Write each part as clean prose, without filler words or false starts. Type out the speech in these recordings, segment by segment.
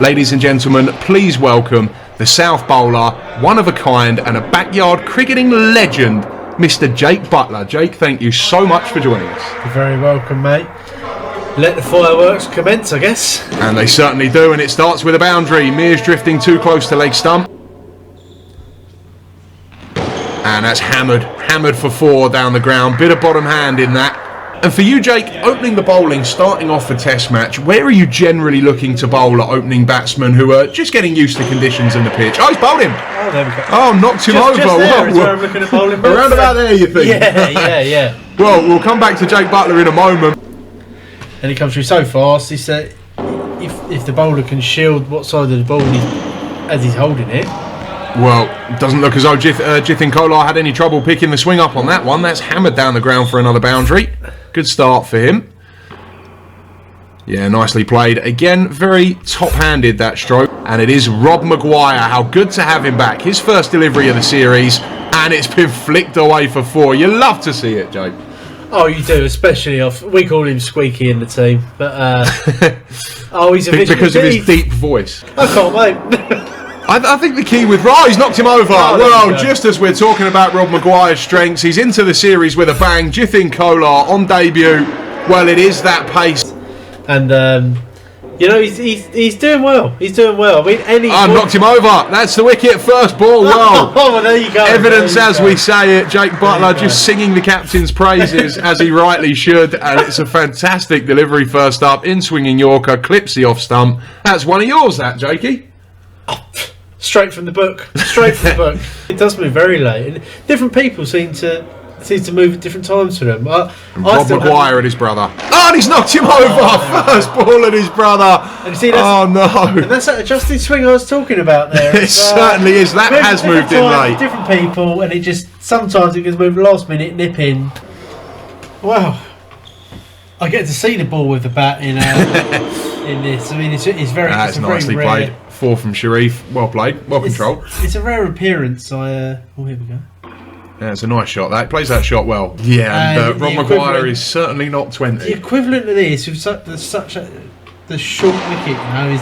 Ladies and gentlemen, please welcome the South Bowler, one of a kind and a backyard cricketing legend, Mr. Jake Butler. Jake, thank you so much for joining us. You're very welcome, mate. Let the fireworks commence, I guess. And they certainly do, and it starts with a boundary. Mears drifting too close to leg stump. And that's hammered for 4 down the ground. Bit of bottom hand in that. And for you, Jake, opening the bowling, starting off a test match, where are you generally looking to bowl at opening batsmen who are just getting used to conditions in the pitch? Oh, he's bowled him. Oh, there we go. Oh, knocked him over. Just there is where I'm looking at bowling. Around about there, you think? Yeah. Well, we'll come back to Jake Butler in a moment. And he comes through so fast, he said, if the bowler can shield what side of the ball as he's holding it. Well, it doesn't look as though Jithin Kolar had any trouble picking the swing up on that one. That's hammered down the ground for another boundary. Good start for him. Yeah, nicely played. Again, very top-handed, that stroke. And it is Rob Maguire. How good to have him back. His first delivery of the series, and it's been flicked away for 4. You love to see it, Jake. Oh, you do, especially we call him Squeaky in the team. But, he's a because of his deep voice. I can't wait. I think the key with... Oh, he's knocked him over. Well, just as we're talking about Rob Maguire's strengths, he's into the series with a bang. Jithin Kolar on debut. Well, it is that pace. And, he's doing well. He's doing well. I mean, knocked him over. That's the wicket. First ball. Well, well, there you go. Evidence as we say it. Jake Butler just singing the captain's praises as he rightly should. And it's a fantastic delivery first up. In swinging Yorker. Clips the off stump. That's one of yours, that, Jakey. Straight from the book. It does move very late, and different people seem to move at different times for them. Rob Maguire and his brother. Oh, and he's knocked him over. First ball at his brother. And you see, no. And that's that adjusting swing I was talking about there. It certainly is. That has moved in late. Different people, and it just sometimes it gets moved last minute, nip in. Wow. I get to see the ball with the bat in this. I mean, it's very. That's nicely played. 4 from Sharif. Well played. Well controlled. It's a rare appearance. Here we go. Yeah, it's a nice shot. That plays that shot well. Yeah, and Rob Maguire is certainly not 20. The equivalent of this with the short wicket, is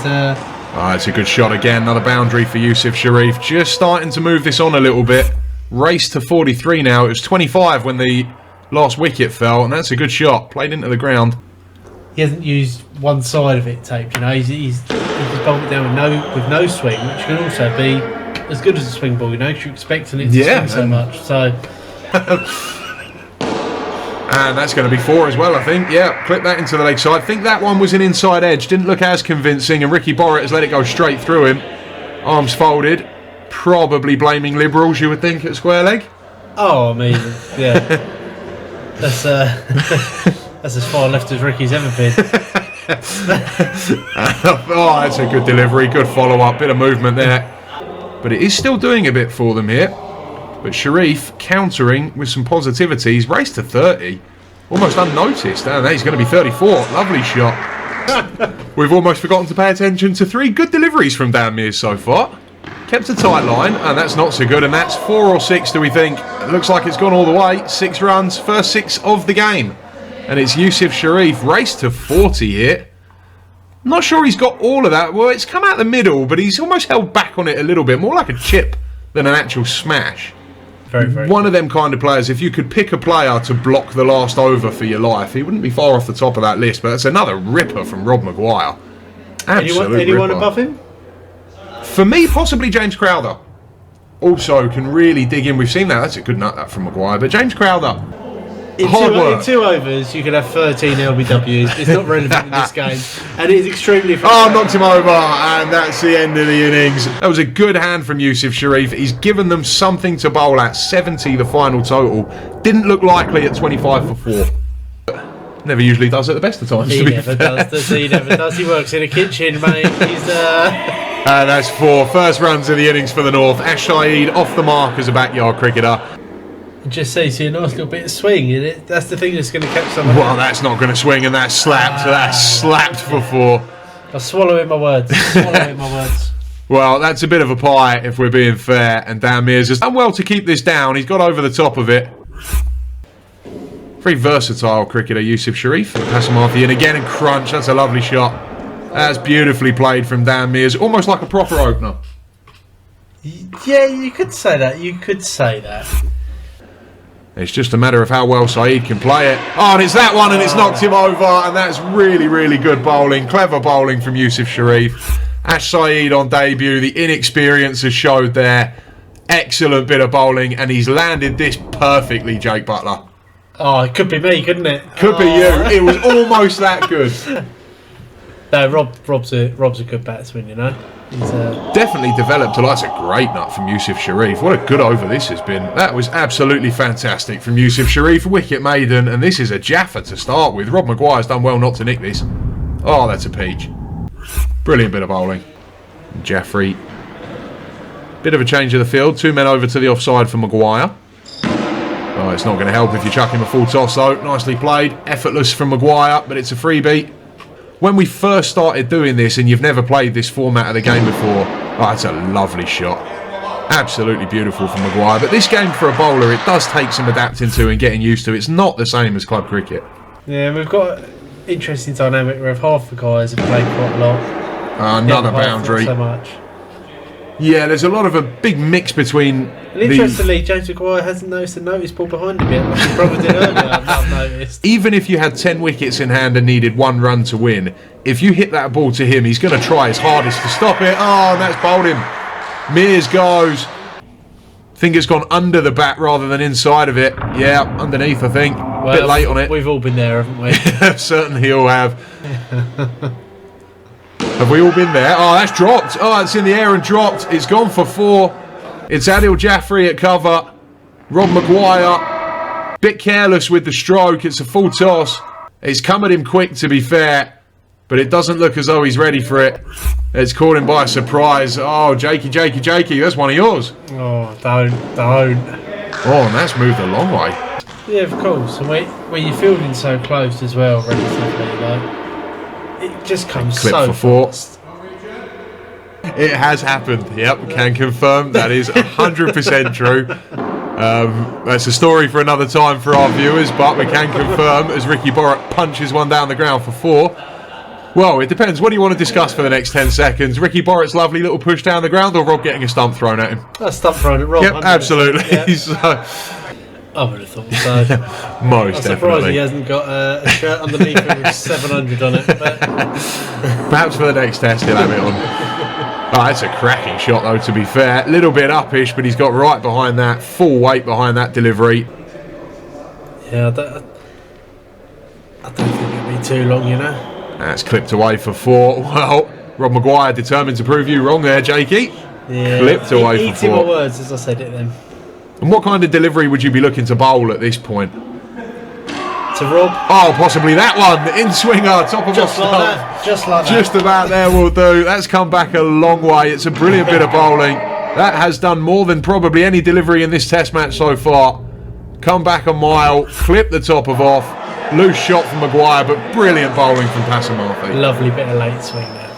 it's a good shot again. Another boundary for Yusuf Sharif. Just starting to move this on a little bit. Race to 43 now. It was 25 when the last wicket fell, and that's a good shot. Played into the ground. He hasn't used one side of it taped, He's bowled it down with no swing, which can also be as good as a swing ball, because you're expecting it to swing so much. So, and that's going to be 4 as well, I think. Yeah, clip that into the leg side. I think that one was an inside edge. Didn't look as convincing, and Ricky Borrett has let it go straight through him. Arms folded. Probably blaming Liberals, you would think, at square leg. Oh, I mean, yeah. That's as far left as Ricky's ever been. That's a good delivery, good follow-up, bit of movement there. But it is still doing a bit for them here. But Sharif countering with some positivity. He's raced to 30, almost unnoticed. And he's going to be 34. Lovely shot. We've almost forgotten to pay attention to 3 good deliveries from Dan Mears so far. Kept a tight line, and that's not so good. And that's 4 or 6, do we think? It looks like it's gone all the way. 6 runs, first 6 of the game. And it's Yusuf Sharif, raced to 40 here. I'm not sure he's got all of that. Well, it's come out the middle, but he's almost held back on it a little bit. More like a chip than an actual smash. Very, very one of them kind of players, if you could pick a player to block the last over for your life, he wouldn't be far off the top of that list. But that's another ripper from Rob Maguire. Anyone above him? For me, possibly James Crowther. Also can really dig in. We've seen that. That's a good nut, that from Maguire. But James Crowther, in 2 overs, you could have 13 LBWs. It's not relevant in this game. And it is extremely... knocked him over. And that's the end of the innings. That was a good hand from Yusuf Sharif. He's given them something to bowl at. 70 the final total. Didn't look likely at 25 for 4. Never usually does at the best of times. He never does. He never does. He works in a kitchen, mate. He's... And that's 4 first runs of the innings for the North. Ash Saeed off the mark as a backyard cricketer. Just say to you, a nice little bit of swing in it. That's the thing that's going to catch someone. Well, that's not going to swing, and that's slapped. That's slapped for 4. I'll swallow in my words. Well, that's a bit of a pie, if we're being fair. And Dan Mears has done well to keep this down. He's got over the top of it. Very versatile cricketer, Yusuf Sharif. Pass him off in again and crunch. That's a lovely shot. That's beautifully played from Dan Mears, almost like a proper opener. Yeah, you could say that. You could say that. It's just a matter of how well Saeed can play it. Oh, and it's that one, and it's knocked him over, and that's really, really good bowling. Clever bowling from Yusuf Sharif. Ash Saeed on debut, the inexperience has showed there. Excellent bit of bowling, and he's landed this perfectly, Jake Butler. Oh, it could be me, couldn't it? Could be you. It was almost that good. No, Rob's a good batsman, you know. He's definitely developed a lot. That's a great nut from Yusuf Sharif. What a good over this has been. That was absolutely fantastic from Yusuf Sharif. Wicket maiden, and this is a Jaffa to start with. Rob Maguire's done well not to nick this. Oh, that's a peach. Brilliant bit of bowling. Jaffrey. Bit of a change of the field. 2 men over to the offside for Maguire. Oh, it's not going to help if you chuck him a full toss though. Nicely played. Effortless from Maguire, but it's a freebie. When we first started doing this, and you've never played this format of the game before, oh, that's a lovely shot. Absolutely beautiful from Maguire. But this game for a bowler, it does take some adapting to and getting used to. It's not the same as club cricket. Yeah, we've got an interesting dynamic where half the guys have played quite a lot. Another boundary. Not so much. Yeah, there's a lot of a big mix between. And interestingly, James Maguire hasn't noticed the notice ball behind him yet. Like he probably did earlier. I've not noticed. Even if you had 10 wickets in hand and needed 1 run to win, if you hit that ball to him, he's going to try his hardest to stop it. Oh, and that's bowled him. Mears goes. I think it's gone under the bat rather than inside of it. Yeah, underneath, I think. Well, bit late on it. We've all been there, haven't we? Certainly all have. Have we all been there? Oh, that's dropped. Oh, it's in the air and dropped. It's gone for 4. It's Adil Jaffrey at cover. Rob Maguire. Bit careless with the stroke. It's a full toss. It's come at him quick, to be fair. But it doesn't look as though he's ready for it. It's caught him by surprise. Oh, Jakey, that's one of yours. Oh, don't. Oh, and that's moved a long way. Yeah, of course. And when you're fielding so close as well, relatively, like, it just comes Clip so for 4. fast. It has happened. Yep, can confirm. That is 100% true. That's a story for another time for our viewers, but we can confirm as Ricky Borat punches one down the ground for 4. Well, it depends. What do you want to discuss for the next 10 seconons? Ricky Borat's lovely little push down the ground, or Rob getting a stump thrown at him? A stump thrown at Rob. Yep, absolutely. Yeah. So, I would have thought so. most I'm surprised definitely. he hasn't got a shirt underneath it with 700 on it. But Perhaps for the next test he'll have it on. Oh, that's a cracking shot though, to be fair. Little bit uppish, but he's got right behind that. Full weight behind that delivery. yeah, I don't think it'll be too long, you know. That's clipped away for 4. Well, Rob Maguire determined to prove you wrong there, Jakey. Yeah, Clipped away for 4. Eating my words as I said it then. And what kind of delivery would you be looking to bowl at this point? To Rob. Oh, possibly that one. In swinger, top of Just off like stump. that. Just like that. Just about there will do. That's come back a long way. It's a brilliant bit of bowling. That has done more than probably any delivery in this test match so far. Come back a mile, clip the top of off. Loose shot from Maguire, but brilliant bowling from Pasamathi. Lovely bit of late swing there.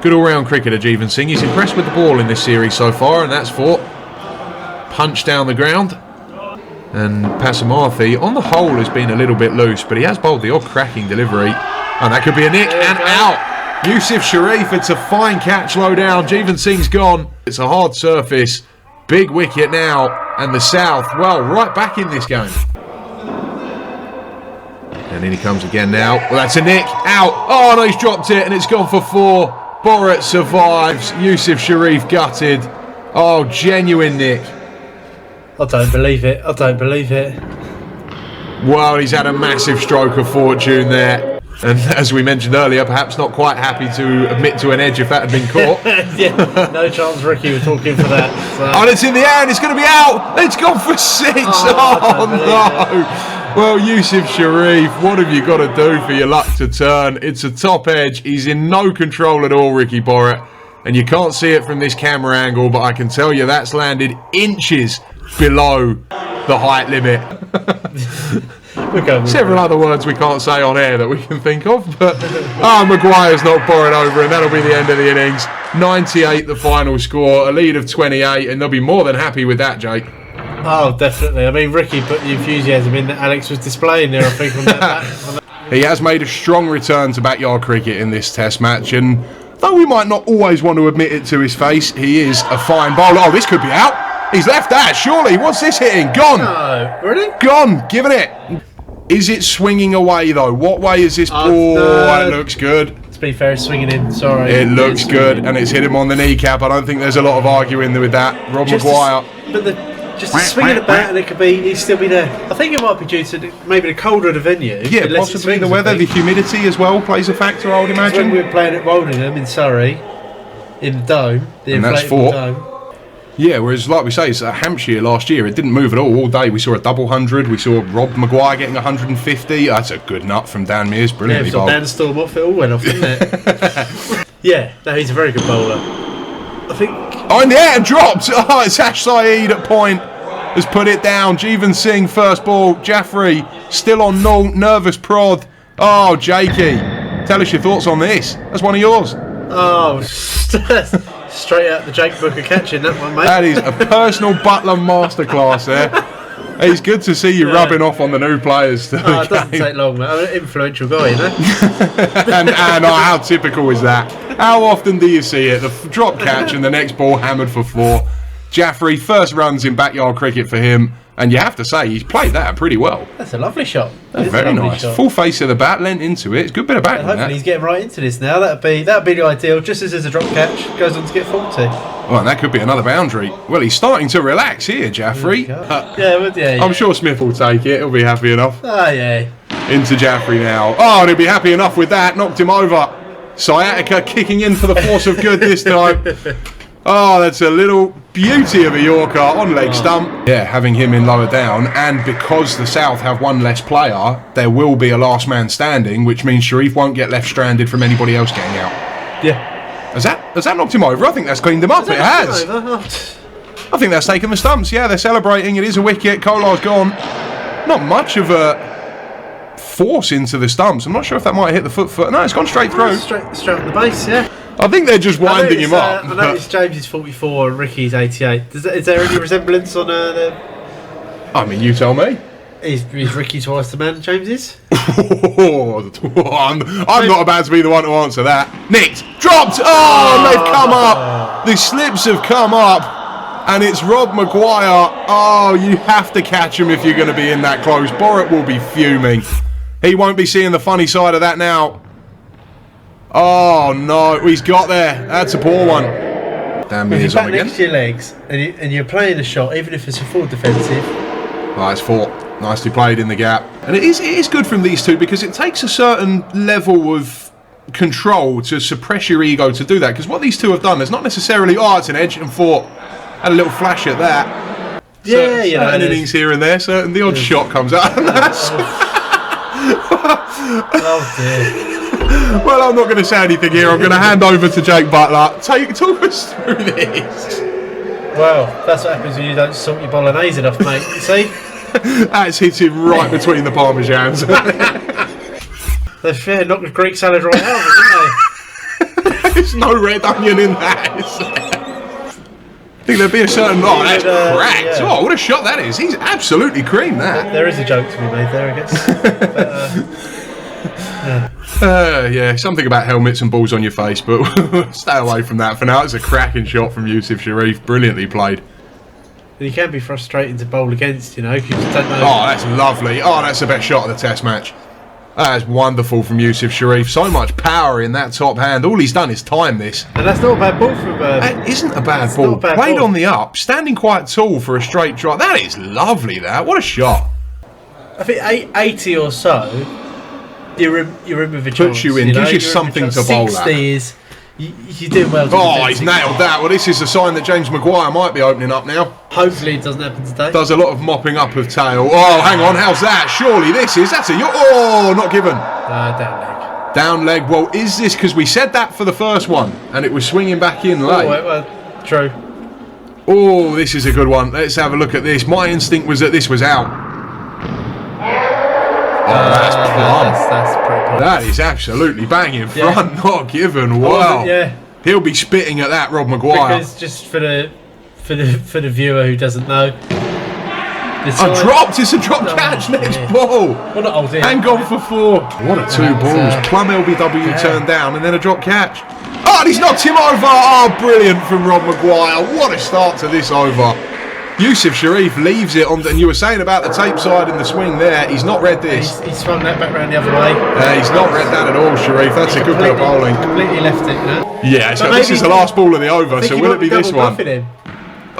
Good all-round cricketer, Jeevan Singh. He's impressed with the ball in this series so far, and that's 4. Punch down the ground. And Pasamathi, on the whole, has been a little bit loose, but he has bowled the odd cracking delivery. And that could be a nick, and out. Yusuf Sharif, it's a fine catch low down. Jeevan Singh's gone. It's a hard surface. Big wicket now. And the South, well, right back in this game. And in he comes again now. Well, that's a nick. Out. Oh, no, he's dropped it, and it's gone for 4. Borat survives. Yusuf Sharif gutted. Oh, genuine nick. I don't believe it. Well, he's had a massive stroke of fortune there. And as we mentioned earlier, perhaps not quite happy to admit to an edge if that had been caught. Yeah, no chance Ricky was talking for that. So. Oh, it's in the air and it's going to be out. It's gone for 6. Oh no. Well, Yusuf Sharif, what have you got to do for your luck to turn? It's a top edge. He's in no control at all, Ricky Borat. And you can't see it from this camera angle, but I can tell you that's landed inches below the height limit. Several other words we can't say on air that we can think of, but Maguire's knocked Borat over, and that'll be the end of the innings. 98 the final score, a lead of 28, and they'll be more than happy with that, Jake. Oh, definitely. I mean, Ricky put the enthusiasm in that Alex was displaying there, I think, on that. He has made a strong return to backyard cricket in this Test match, and though we might not always want to admit it to his face, he is a fine bowler. Oh, this could be out. He's left that, surely. What's this hitting? Gone. No, really? Gone. Giving it. Is it swinging away, though? What way is this ball? No. It looks good. To be fair, it's swinging in. Sorry. It looks good, and it's hit him on the kneecap. I don't think there's a lot of arguing with that. Rob Maguire. Just a swing of the bat, and he'd still be there. I think it might be due to maybe the colder of the venue. Yeah, possibly the weather, the humidity as well plays a factor, I would imagine. When we were playing at Woldingham in Surrey, in the dome, the inflatable dome. Yeah, whereas like we say, it's Hampshire last year. It didn't move at all day. We saw a double 100. We saw Rob Maguire getting 150. That's a good nut from Dan Mears. Brilliantly bowled. Dan Storm off. It all went off, didn't it? Yeah, no, he's a very good bowler. I think. Oh, in the air, dropped. Oh, it's Ash Saeed at point. Has put it down. Jeevan Singh first ball. Jaffrey still on null. Nervous prod. Oh, Jakey, tell us your thoughts on this. That's one of yours. Oh, straight out the Jake Booker catching that one, mate. That is a personal Butler masterclass there. It's good to see you rubbing off on the new players. It doesn't take long, mate. I'm an influential guy, you know. and how typical is that? How often do you see it? The drop catch and the next ball hammered for 4. Jaffrey, first runs in backyard cricket for him, and you have to say he's played that pretty well. That's a lovely shot. Very nice. Shot. Full face of the bat, lent into it. It's a good bit of batting. Hopefully he's getting right into this now. That'd be the ideal. Just as there's a drop catch, goes on to get 40. Well, and that could be another boundary. Well, he's starting to relax here, Jaffrey. Yeah. I'm sure Smith will take it. He'll be happy enough. Oh, yeah. Into Jaffrey now. Oh, and he'll be happy enough with that. Knocked him over. Sciatica kicking in for the force of good this time. Oh, that's a little beauty of a Yorker on leg stump. Yeah, having him in lower down, and because the South have one less player, there will be a last man standing, which means Sharif won't get left stranded from anybody else getting out. Yeah. Has that knocked him over? I think that's cleaned him up. It has. I think that's taken the stumps. Yeah, they're celebrating. It is a wicket. Kolar's gone. Not much of a force into the stumps. I'm not sure if that might hit the foot. No, it's gone straight through. Straight on the base, yeah. I think they're just winding him up. I noticed James is 44 and Ricky's 88. Is there any resemblance on I mean, you tell me. Is Ricky twice the man James is? I'm not about to be the one to answer that. Nicked, dropped. Oh, and they've come up. The slips have come up, and it's Rob Maguire. Oh, you have to catch him if you're going to be in that close. Borat will be fuming. He won't be seeing the funny side of that now. Oh no, he's got there. That's a poor one. Damn, if he's you're on back again. next to your legs and you're playing a shot, even if it's a full defensive. Oh, it's 4. Nicely played in the gap. And it is good from these two because it takes a certain level of control to suppress your ego to do that. Because what these two have done is not necessarily, it's an edge and 4. Had a little flash at that. Yeah, certain innings here and there. Certain the odd shot comes out. Oh dear. Well, I'm not going to say anything here. I'm going to hand over to Jake Butler. Talk us through this. Well, that's what happens when you don't salt your bolognese enough, mate. You see? That's hit him right between the parmesans. They knocked the Greek salad right out of it, didn't they? There's no red onion in that, is there? I think there'd be a certain... Oh, that's cracked. Yeah. Oh, what a shot that is. He's absolutely creamed that. There is a joke to be made there, I guess. Yeah, something about helmets and balls on your face, but stay away from that for now. It's a cracking shot from Yusuf Sharif. Brilliantly played. You can be frustrating to bowl against, you know, if you just don't know. Oh, that's lovely. Oh, that's the best shot of the Test match. That is wonderful from Yusuf Sharif. So much power in that top hand. All he's done is time this. And that's not a bad ball from... That isn't a bad ball. Played on the up, standing quite tall for a straight drive. That is lovely, that. What a shot. I think 80 or so... You're in with a chance. Puts you in, gives you something to bowl at. 60 is... You're doing well. Oh, he's nailed that. Well, this is a sign that James Maguire might be opening up now. Hopefully it doesn't happen today. Does a lot of mopping up of tail. Oh, hang on. How's that? Surely this is... That's a... Oh, not given. Down leg. Down leg. Well, is this... Because we said that for the first one, and it was swinging back in late. Well, true. Oh, this is a good one. Let's have a look at this. My instinct was that this was out. Oh, that's plumb. That's pretty plumb. That is absolutely banging front, not given. Wow. Yeah. He'll be spitting at that, Rob Maguire. Because just for the viewer who doesn't know, Dropped. It's a drop catch. Next ball. Well, not old, and gone for 4. What a 2 balls. Plum LBW turned down and then a drop catch. Oh, and he's knocked him over. Oh, brilliant from Rob Maguire. What a start to this over. Yusuf Sharif leaves it on, and you were saying about the tape side and the swing there. He's not read this. He's swung that back round the other way. He's not read that at all, Sharif. That's a good bit of bowling. Completely left it, no? Yeah, so this is the last ball of the over, so will it be this one? Him.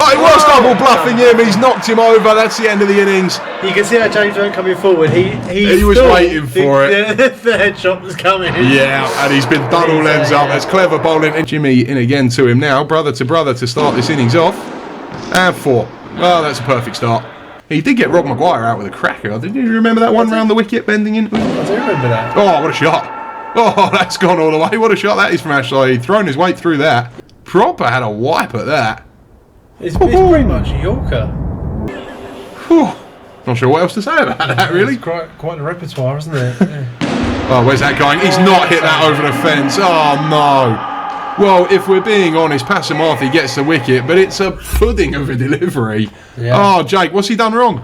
Oh, he was double bluffing him. He's knocked him over. That's the end of the innings. You can see how James weren't coming forward. He was waiting for it. The headshot was coming. Yeah, and he's been done all ends up. That's clever bowling. And Jimmy in again to him now, brother to start this innings off. And 4. Oh, that's a perfect start. He did get Rob Maguire out with a cracker. Did you remember that one round the wicket bending in? I do remember that. Oh, what a shot. Oh, that's gone all the way. What a shot that is from Ashley. He'd thrown his weight through that. Proper had a wipe at that. It's pretty much a Yorker. Whew. Not sure what else to say about that, really. It's quite the repertoire, isn't it? Yeah. Oh, where's that going? He's not hit that over the fence. Oh, no. Well, if we're being honest, Pasamathi gets the wicket, but it's a pudding of a delivery. Yeah. Oh, Jake, what's he done wrong?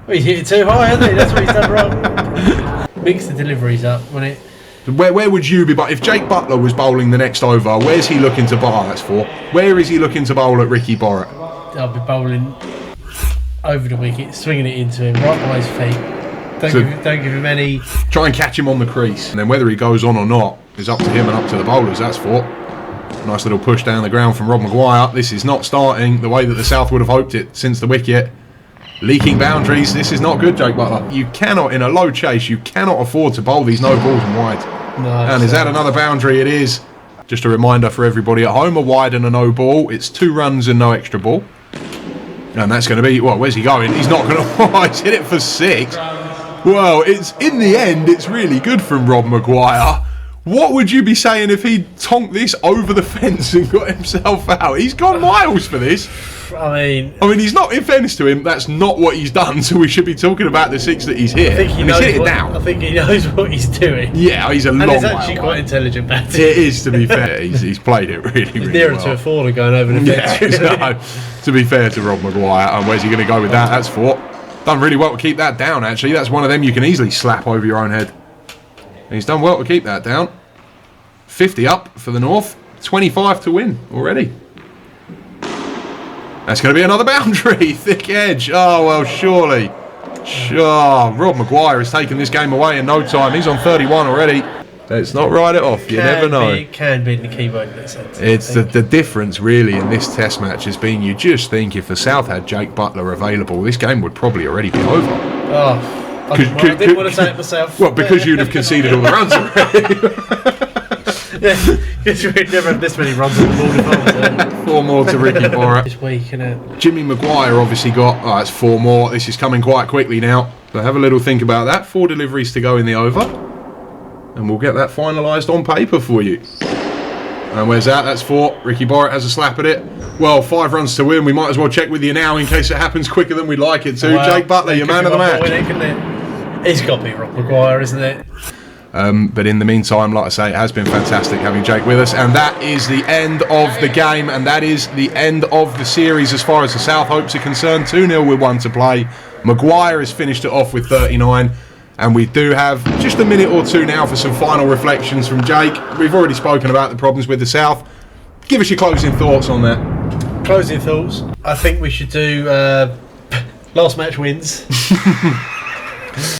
Well, he's hit it too high, hasn't he? That's what he's done wrong. Mix the deliveries up when it... Where would you be? But if Jake Butler was bowling the next over, where's he looking to bowl? That's 4. Where is he looking to bowl at Ricky Borrett? I'll be bowling over the wicket, swinging it into him, right by his feet. Don't give him any... Try and catch him on the crease. And then whether he goes on or not is up to him and up to the bowlers. That's 4. Nice little push down the ground from Rob Maguire. This is not starting the way that the South would have hoped it since the wicket. Leaking boundaries. This is not good, Jake Butler. You cannot, in a low chase, you cannot afford to bowl these no balls and wide. No, and is that another boundary? It is. Just a reminder for everybody at home, a wide and a no ball. It's 2 runs and no extra ball. And that's going to be, well, where's he going? He's not going to, he's hit it for 6. Well, it's in the end, it's really good from Rob Maguire. What would you be saying if he tonked this over the fence and got himself out? He's gone miles for this. I mean, he's not, in fairness to him, that's not what he's done, so we should be talking about the 6 that he's hit. I think he's hit it now. I think he knows what he's doing. Yeah, he's a long way. And he's actually quite intelligent batting. It is, to be fair. He's played it really, really well. He's nearer to a 4 than going over the fence. Yeah, to be fair to Rob Maguire, and where's he going to go with that? That's 4. Done really well to keep that down, actually. That's one of them you can easily slap over your own head. And he's done well to keep that down. 50 up for the North, 25 to win already. That's going to be another boundary. Thick edge. Oh, well, surely. Sure. Rob Maguire has taken this game away in no time. He's on 31 already. Let's not write it off. You never know. It can be the keyboard in that sense. It's the difference, really, in this test match has been you just think if the South had Jake Butler available, this game would probably already be over. Oh, I didn't want to say it myself. Well, because you'd have conceded all the runs already. Yeah, because we'd never had this many runs on the ball before. 4 more to Ricky Borrett. This week, innit? Jimmy Maguire obviously got, that's 4 more. This is coming quite quickly now. So have a little think about that. 4 deliveries to go in the over. And we'll get that finalised on paper for you. And where's that? That's 4. Ricky Borrett has a slap at it. Well, 5 runs to win. We might as well check with you now in case it happens quicker than we'd like it to. Well, Jake Butler, your man of the match. He's got to be Rob Maguire, isn't it? But in the meantime, like I say, it has been fantastic having Jake with us. And that is the end of the game. And that is the end of the series as far as the South hopes are concerned. 2-0 with 1 to play. Maguire has finished it off with 39. And we do have just a minute or 2 now for some final reflections from Jake. We've already spoken about the problems with the South. Give us your closing thoughts on that. Closing thoughts. I think we should do last match wins.